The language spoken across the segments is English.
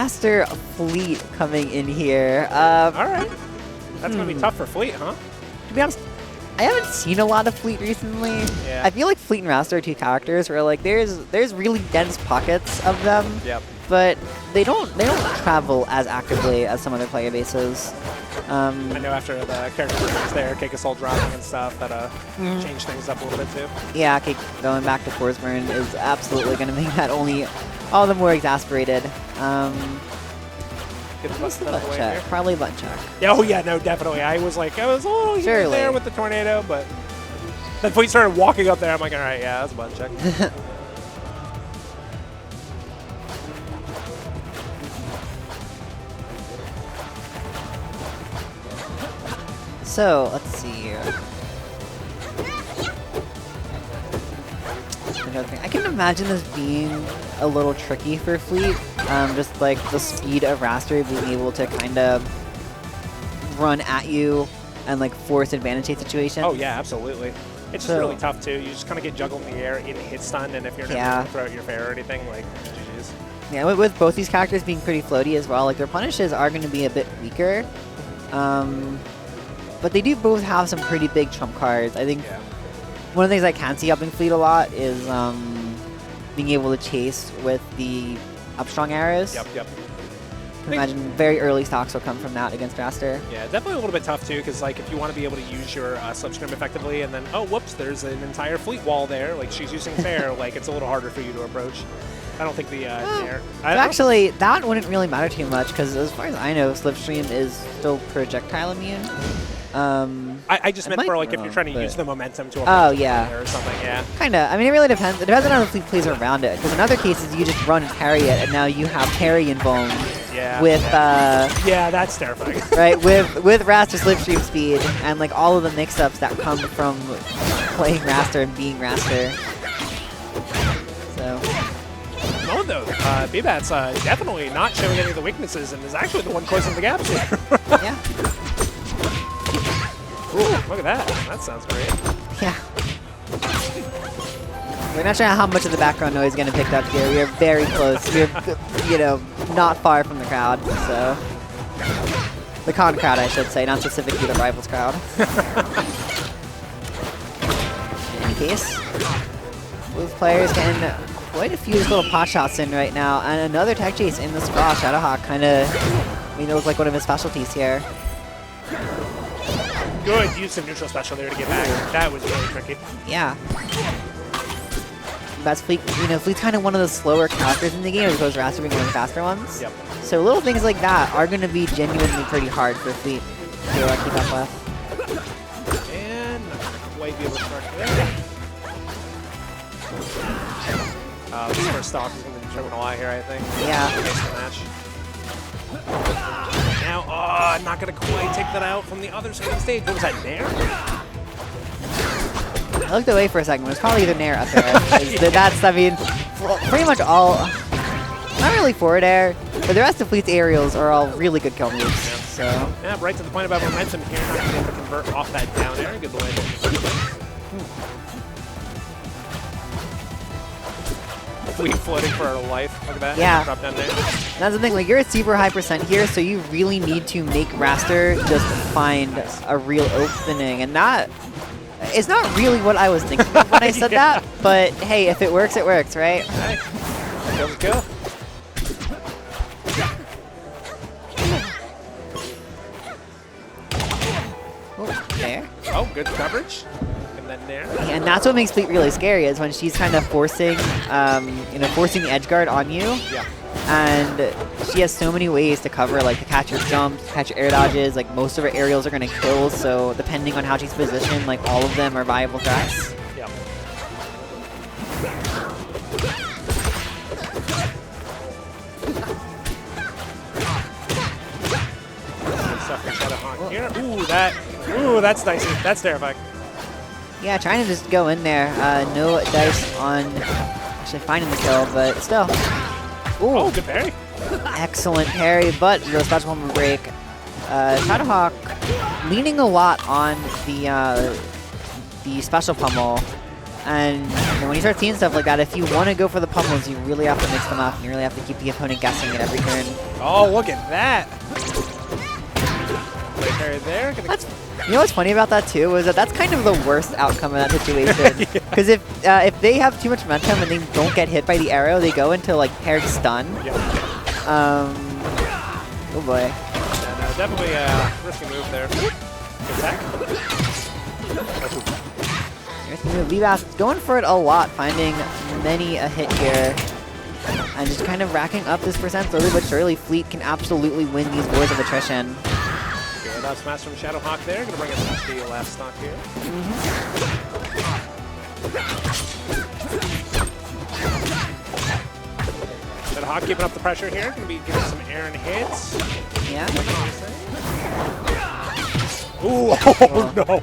Raster Fleet coming in here. All right. That's going to be tough for Fleet, huh? To be honest, I haven't seen a lot of Fleet recently. Yeah. I feel like Fleet and Raster are two characters where like there's really dense pockets of them. Yep. But they don't travel as actively as some other player bases. I know after the character was there, Kekasol dropping and stuff, that changed things up a little bit too. Yeah, going back to Forsburn is absolutely going to make that all the more exasperated. What's the butt check? Probably butt check. Yeah, oh yeah, no, definitely. I was a little here there with the tornado, but then Fleet started walking up there. I'm like, all right, yeah, that's a butt check. So, let's see here. I can imagine this being a little tricky for Fleet. Just like the speed of Raster being able to kind of run at you and like force advantage situations. Oh yeah, absolutely. It's just really tough too. You just kind of get juggled in the air in hit stun, and if you're not able to throw out your fair or anything, like GG's. Yeah, with both these characters being pretty floaty as well, like their punishes are going to be a bit weaker. But they do both have some pretty big trump cards. I think one of the things I can see helping Fleet a lot is being able to chase with the up-strong arrows. Yep. Imagine very early stocks will come from that against Raster. Yeah, definitely a little bit tough too, because like if you want to be able to use your slipstream effectively, and then oh whoops, there's an entire Fleet wall there. Like she's using fair, like it's a little harder for you to approach. I don't think the air. Actually, that wouldn't really matter too much because as far as I know, slipstream is still projectile immune. I just meant for like if you're trying to use the momentum to or something, yeah. Kinda. I mean, it really depends. It depends on how the Fleet plays around it. Because in other cases, you just run and parry it, and now you have parry invuln. Yeah. With yeah, that's terrifying. Right, with Raster slipstream speed and like all of the mix-ups that come from playing Raster and being Raster. So. No, though, Bbatts definitely not showing any of the weaknesses, and is actually the one closing the gaps here. Yeah. Ooh, look at that. That sounds great. Yeah. We're not sure how much of the background noise is going to pick up here. We are very close. We're, not far from the crowd, so. The con crowd, I should say, not specifically the Rivals crowd. In any case, both players getting quite a few little pot shots in right now, and another tech chase in the sprawl. Shadowhawke kind of, it looks like one of his specialties here. Good use of neutral special there to get back. That was really tricky. Yeah. That's Fleet. Fleet's kind of one of the slower characters in the game as opposed to Raster being one of the faster ones. Yep. So little things like that are going to be genuinely pretty hard for Fleet to keep up with. And not going to quite be able to start there. This first stock is going to be choking a lot here, I think. Yeah. Now, not going to quite take that out from the other side of the stage. What was that, Nair? I looked away for a second. It was probably either Nair or up there. That's, I mean, pretty much all, not really forward air, but the rest of Fleet's aerials are all really good kill moves. So. Yeah, right to the point about momentum here. Not going to be able to convert off that down air. Good land. Fleet floating for our life. Look at that. Yeah. Drop down there. That's the thing. Like, you're at super high percent here, so you really need to make Raster just find a real opening. And that is not really what I was thinking of when I said that. But hey, if it works, right? Hey, go, go. Oh, there. Oh, good coverage. There. And that's what makes Fleet really scary is when she's kind of forcing, forcing the edge guard on you. Yeah. And she has so many ways to cover, like to catch her jumps, catch her air dodges. Like most of her aerials are going to kill, so depending on how she's positioned, like all of them are viable threats. Yeah. Good stuff from Shadowhawke here. Ooh, that's dicey. That's terrifying. Yeah, trying to just go in there. No dice on actually finding the kill, but still. Ooh. Oh, good parry. Excellent parry, but real special moment break. Shadowhawke leaning a lot on the special pummel. And when you start seeing stuff like that, if you want to go for the pummels, you really have to mix them up. And you really have to keep the opponent guessing at every turn. Oh, look at that. Right there. You know what's funny about that too was that's kind of the worst outcome of that situation. Because if they have too much momentum and they don't get hit by the arrow, they go into like paired stun. Yep. Oh boy. And, definitely a risky move there. Good attack. Bbatts going for it a lot, finding many a hit here. And just kind of racking up this percent slowly but surely. Fleet can absolutely win these wars of attrition. Good up smash from Shadowhawke there. Gonna bring us to the last stock here. Shadowhawke keeping up the pressure here. Gonna be getting some Aaron hits. Yeah. Ooh, oh no.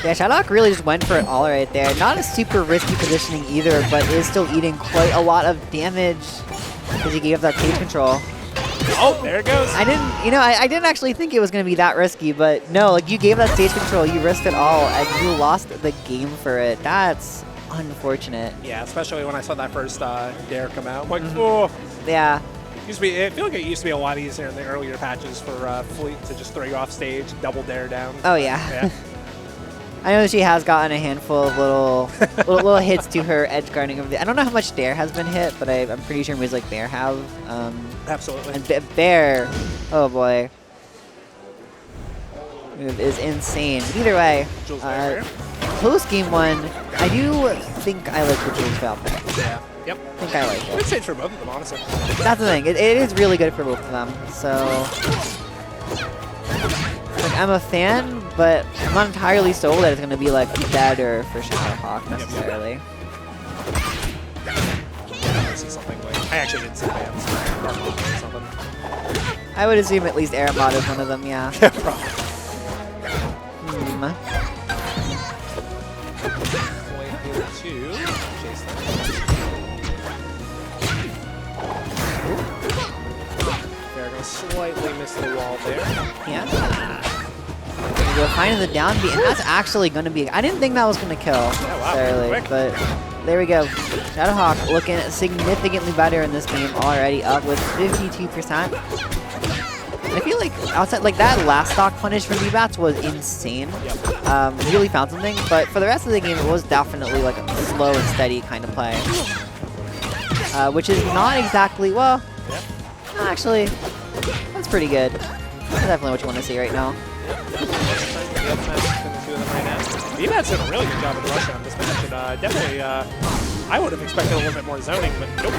Yeah, Shadowhawke really just went for it all right there. Not a super risky positioning either, but is still eating quite a lot of damage because he gave that stage control. Oh, there it goes. I didn't actually think it was going to be that risky, but no, like you gave that stage control, you risked it all, and you lost the game for it. That's unfortunate. Yeah, especially when I saw that first dare come out. I'm like, oh. Yeah. I feel like it used to be a lot easier in the earlier patches for Fleet to just throw you off stage, double dare down. Oh yeah. I know she has gotten a handful of little hits to her edge guarding. I don't know how much Dare has been hit, but I'm pretty sure moves like Bear have. Absolutely. And Bear, oh boy, move is insane. Either way, close game one. I do think I like the Jules Valve pick. Yeah. Yep. I think I like it. Good stage for both of them, honestly. That's the thing. It is really good for both of them. So. Like, I'm a fan, but I'm not entirely sold that it's going to be like better for Shadowhawke necessarily. I see something like I actually didn't see bands or something. I would assume at least Aramod is one of them, yeah. Yeah, probably. They're going to slightly miss the wall there. Yeah. We're finding the down B, and that's actually going to be. I didn't think that was going to kill necessarily, but there we go. Shadowhawke looking significantly better in this game already, up with 52%. And I feel like outside, like that last stock punish from Bbatts was insane. Really found something, but for the rest of the game, it was definitely like a slow and steady kind of play, which is not exactly actually, that's pretty good. That's definitely what you want to see right now. Bbatts did a really good job of rushing on this match, and definitely, I would have expected a little bit more zoning, but nope.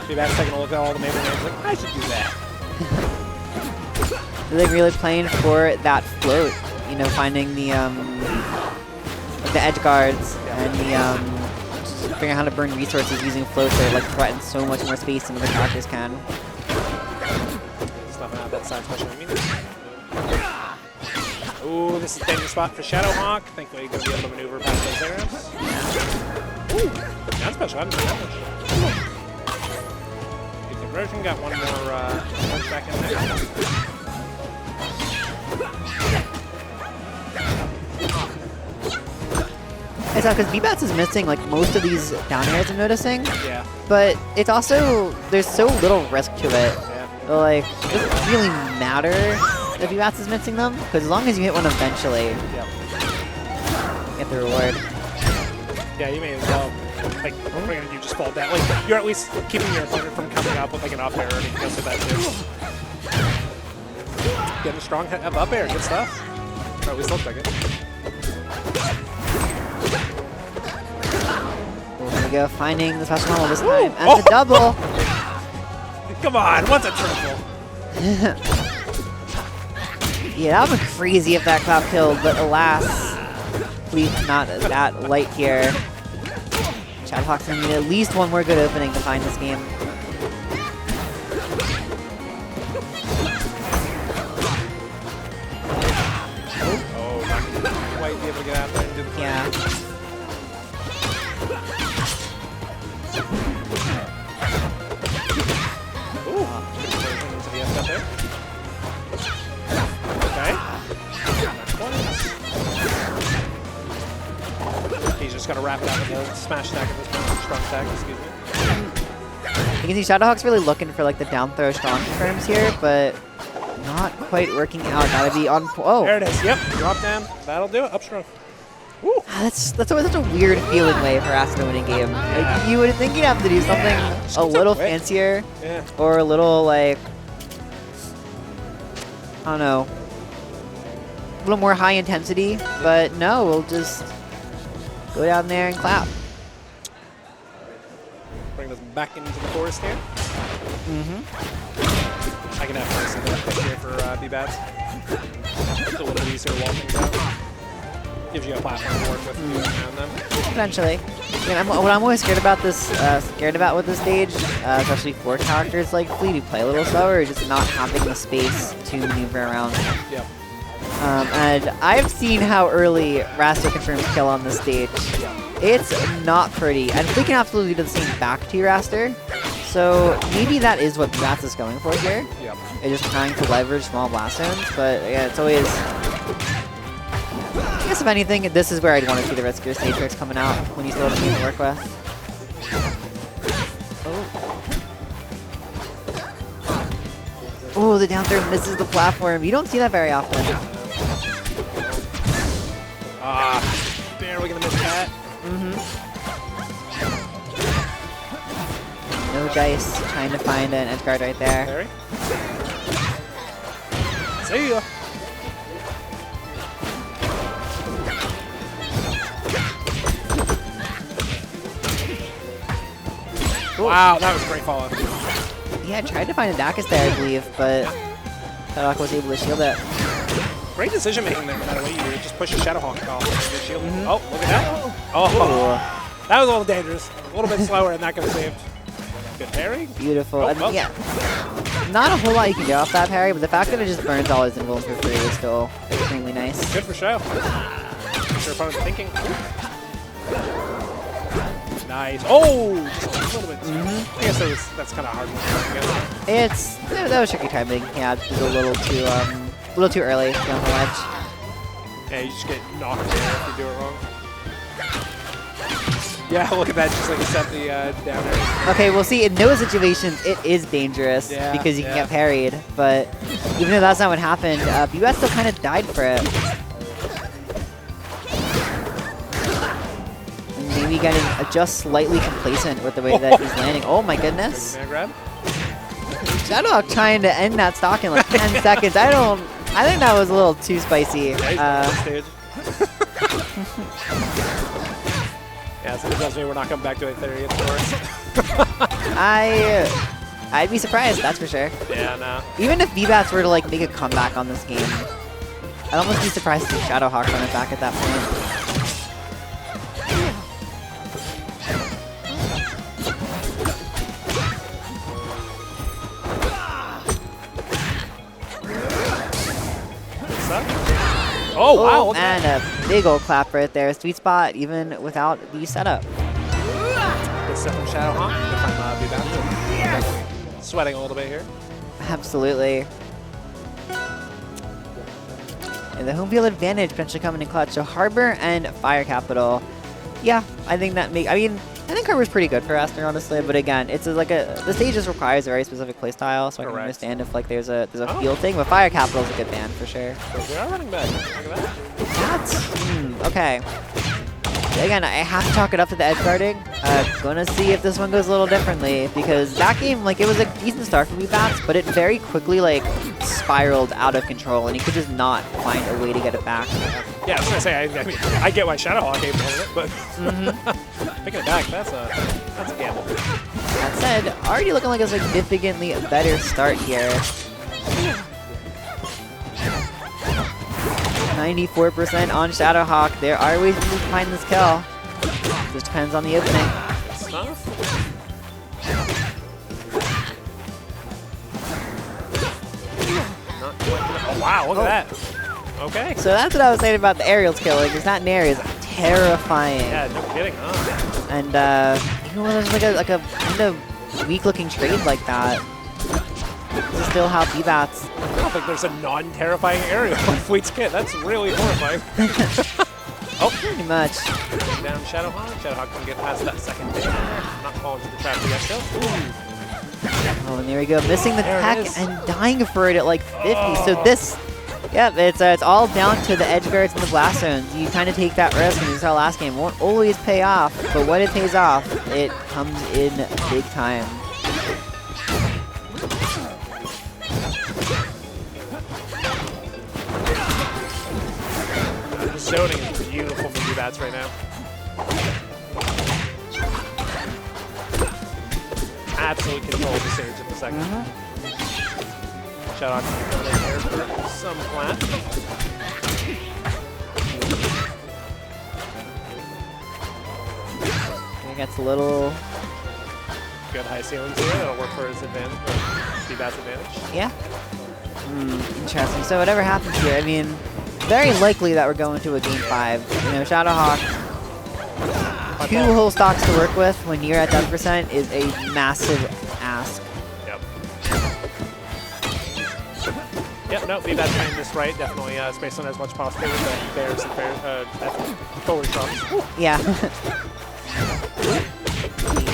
Bbatts taking a look at all the Maple names, like, I should do that. They're really playing for that float, you know, finding the edge guards and just figuring out how to burn resources using floats that like threaten so much more space than other characters can. Stuffing out that side special immunity. Ooh, this is a dangerous spot for Shadowhawke. Thankfully, you're going to be able to maneuver past those arrows. Ooh, non-special, I'm not damage. Good conversion, got one more punch back in there. It's tough because Bbatts is missing like most of these down airs I'm noticing. Yeah. But it's also, there's so little risk to it. Yeah. Like, it doesn't really matter if Bbatts is missing them, because as long as you hit one eventually, you get the reward. Yeah, you may as well. Like, you just fall down. Like, you're at least keeping your opponent from coming up with like an up air or anything else like that too. Getting a strong up air, good stuff. Or at least looks like it. There we go, finding the special normal this time, and the double! Come on, what's a triple? Yeah, that would be crazy if that cloud killed, but alas, Fleet's not that light here. Shadowhawke's gonna need at least one more good opening to find this game. Oh, not quite be able to get out there and do the play. Yeah. He's just going to wrap it out with a smash attack at this point. Strong attack, excuse me. You can see Shadowhawke's really looking for like the down throw strong confirms here, but not quite working out. Gotta be on. Oh, there it is. Yep, drop down. That'll do it. Up strong. Woo. That's always such a weird feeling way for Aster to win a game. Like, you would think you'd have to do something a little fancier, or a little like, I don't know, a little more high intensity. But no, we'll just go down there and clap. Bring this back into the forest here. I can definitely see that pick here for Bbatts. It's a little bit easier to wall things out. Gives you a platform to work with around them. Potentially. Again, what I'm always scared about with this stage, especially for characters like Fleet who play a little slower, is just not having the space to maneuver around. Yep. And I've seen how early Raster confirms kill on this stage. It's not pretty. And Fleet can absolutely do the same back to your Raster. So maybe that is what Bbatts is going for here. Yep. It's just trying to leverage small blast zones, but yeah, it's always... I guess if anything, this is where I'd want to see the riskier stage tricks coming out when you still have a team to work with. Oh, the down throw misses the platform. You don't see that very often. Barely gonna miss that. No dice, trying to find an edge guard right there. Barry. See ya. Wow, that was a great follow. Yeah, I tried to find a Dacus there, I believe, but Shadowhawke was able to shield it. Great decision making there, no matter what you do. Just push a Shadowhawke off. Shield. Oh, look at that. Oh, that was a little dangerous. A little bit slower, and that got saved. Good parry. Beautiful. Oh, and yeah, not a whole lot you can get off that parry, but the fact that it just burns all his invulns for free is still extremely nice. Good for show. Your opponent's thinking. Nice. Oh, just a little bit. I guess that's kind of hard. That was tricky timing. Yeah, it was a little too early down the ledge. Yeah, you just get knocked there if you do it wrong. Yeah, look at that, just like you set the down air. Okay, we'll see. In those situations, it is dangerous because you can get parried. But even though that's not what happened, Bbatts still kind of died for it. And maybe getting just slightly complacent with the way that he's landing. Oh my goodness. Man grab. Shadowhawke trying to end that stock in like 10 seconds. I think that was a little too spicy. Yeah, stage. Yeah, so it tells me we're not coming back to Aether yet, of course. I'd be surprised, that's for sure. Yeah, no. Even if Bbatts were to like make a comeback on this game, I'd almost be surprised to see Shadowhawke run it back at that point. Oh, wow. Okay. And a big old clap right there. Sweet spot, even without the setup. Good stuff from Shadowhawke. Good from Bbatts. Sweating a little bit here. Absolutely. And the home field advantage potentially coming in clutch. So Harbor and Fire Capital. Yeah, I think that I think Harbor's pretty good for Aster, honestly, but again, it's like the stage just requires a very specific playstyle, so I can understand if like there's a field thing, but Fire Capital's a good ban for sure. We are running back. Look at that. That's okay. Again, I have to chalk it up to the edge guarding. Gonna see if this one goes a little differently, because that game, like, it was a decent start for Bbatts, but it very quickly, like, spiraled out of control, and he could just not find a way to get it back. Yeah, I was gonna say, I mean, I get why Shadowhawke ain't playing it, but picking it back, that's a gamble. That said, already looking like a significantly better start here. 94% on Shadowhawke. There are ways to find this kill. Just depends on the opening. Stuff. Oh wow, look at that. Okay. So that's what I was saying about the aerials killing, is that Nair is terrifying. Yeah, no kidding, huh? And even when there's like a kind of weak looking trade like that, this is still how Bbatts. I don't think there's a non-terrifying aerial on Fleet's kit. That's really horrifying. Oh, pretty much. Down Shadowhawke. Shadowhawke can get past that second thing. Not falling to the trap yet still. Oh, and there we go, missing the There it tech is. and dying for it at like 50. So this, yep, it's all down to the edge guards and the blast zones. You kind of take that risk, and you saw last game, won't always pay off, but when it pays off, it comes in big time. The zoning is beautiful from Bbatts right now. Absolute control of the stage in the second. Shadowhawke coming in here for some plant. He gets a little, Good high ceilings here. That'll work for his advantage. Bbatts' advantage. yeah. Interesting. So whatever happens here, I mean, very likely that we're going to a game 5. You know, Shadowhawke, 2 whole stocks to work with when you're at 10% is a massive ask. Yep. Yep, no, Bbatts playing this right. Definitely space on as much possible with the bears and forward drums. Yeah.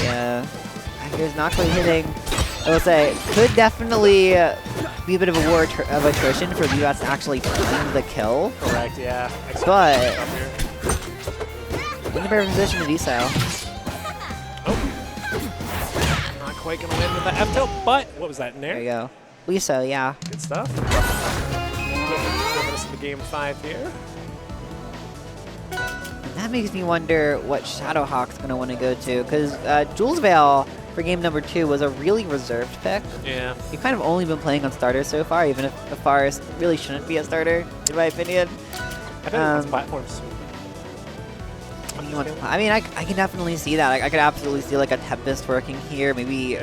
The Aether's not quite hitting. I will say, could definitely be a bit of a war of attrition for Bbatts to actually find the kill. Correct, yeah. But in a better position to do so. Oh. Not quite going to win with the F-tilt, but what was that in there? There you go. Liso, yeah. Good stuff. Giving us the game 5 here. And that makes me wonder what Shadowhawke's going to want to go to, because Jules Veil for game number 2 was a really reserved pick. Yeah. You've kind of only been playing on starter so far, even if the Forest really shouldn't be a starter, in my opinion. I think it's platforms. I mean, I can definitely see that. I could absolutely see like a Tempest working here, maybe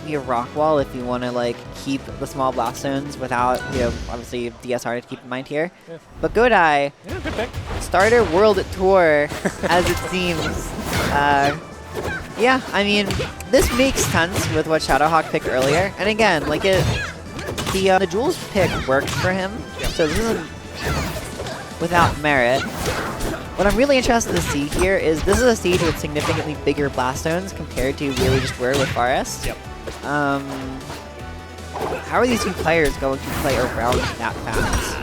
maybe a Rock Wall if you want to like keep the small blast zones without, you know, obviously DSR to keep in mind here. Yeah. But Godai, Yeah, good pick. starter world tour, as it seems. Yeah, I mean, this makes sense with what Shadowhawke picked earlier. And again, like the Jules pick worked for him, so this isn't without merit. What I'm really interested to see here is this is a stage with significantly bigger blast zones compared to where we just were with Forest. Yep. How are these two players going to play around that fast?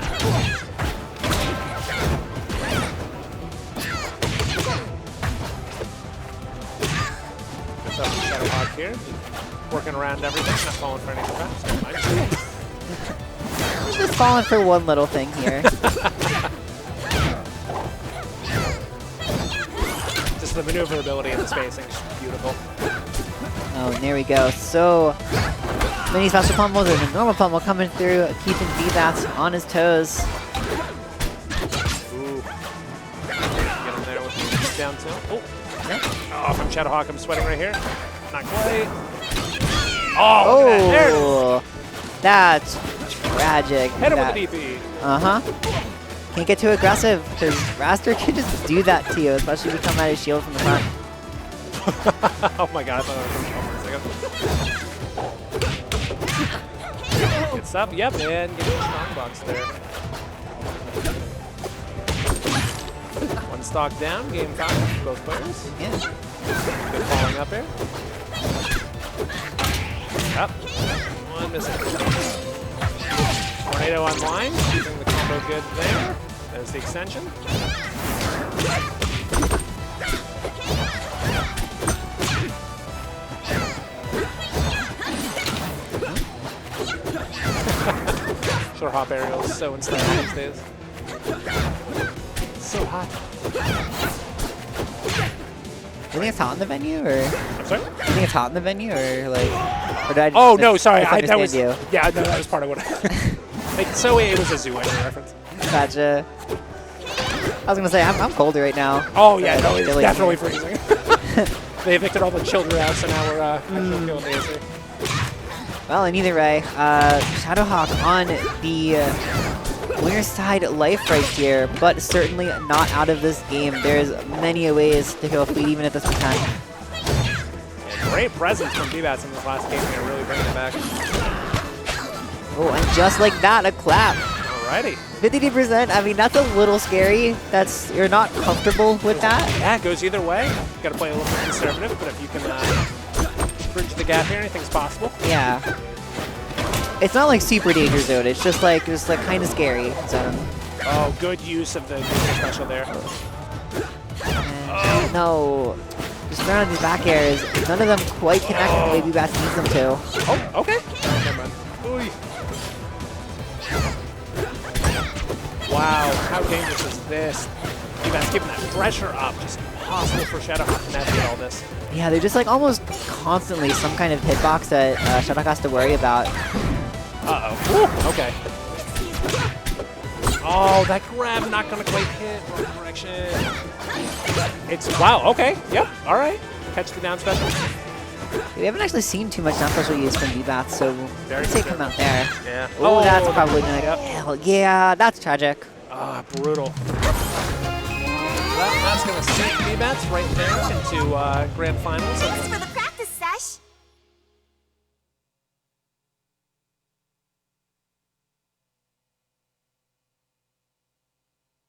Good stuff from Shadowhawke here. Working around everything, not falling for any traps. Just falling for one little thing here. Just the maneuverability and the spacing is beautiful. Oh, and there we go. So many special pummels and a normal pummel coming through, keeping Bbatts on his toes. Ooh. Get him there with the down tilt. Oh. Oh, from Shadowhawke, I'm sweating right here. Not quite. Oh, look at that. There it is. That's tragic. Hit him with the DP. Uh-huh. Can't get too aggressive, because Raster can just do that to you, especially if you come at his shield from the front. Oh my god, I thought I was going to for a second. Good stuff. Yep, and getting a strong box there. One stock down, game 5, both players. Yeah. Good falling up here. Up. One missing. Tornado online, keeping the combo good there. There's the extension. Short hop aerial is so in style these days. So hot. Do you think it's hot in the venue, or? I'm sorry? Do you think it's hot in the venue, or like? Or did I just Oh no, sorry. misunderstand That was you? yeah. No, that was part of what. Like so, it was a zoo reference. Gotcha. I was gonna say I'm colder right now. Oh yeah, no, it's Chilly. definitely freezing. They evicted all the children out, so now we're actually feeling the AC. Well, in either way, Shadowhawke on the winner's side life right here, but certainly not out of this game. There's many ways to kill a fleet even at this time. Yeah, great presence from Bbatts in this last game here, really bringing it back. Oh, and just like that, a clap. Alrighty. 52%, I mean, that's a little scary. You're not comfortable with that. Yeah, it goes either way. You gotta play a little bit conservative, but if you can bridge the gap here. Anything's possible. Yeah. It's not like super danger zone. It's just like kind of scary zone. Oh, good use of the special there. And no, just throwing out these back airs. None of them quite connect the way Bbatts needs them to. Oh, okay. Never mind. Oy. Wow, how dangerous is this? Bbatts giving that pressure up. Just impossible for Shadowhawke to navigate all this. Yeah, they're just like almost constantly some kind of hitbox that Shadowhawke has to worry about. Uh-oh. Okay. Oh, that grab not going to quite hit. Wrong direction. It's, wow, okay. Yep, all right. Catch the down special. We haven't actually seen too much down special use from Bbatts, so let's say come out there. Yeah. Oh, that's probably going to kill. Yeah, that's tragic. Ah, brutal. Well, that's going to sink Bbatts right there into grand finals.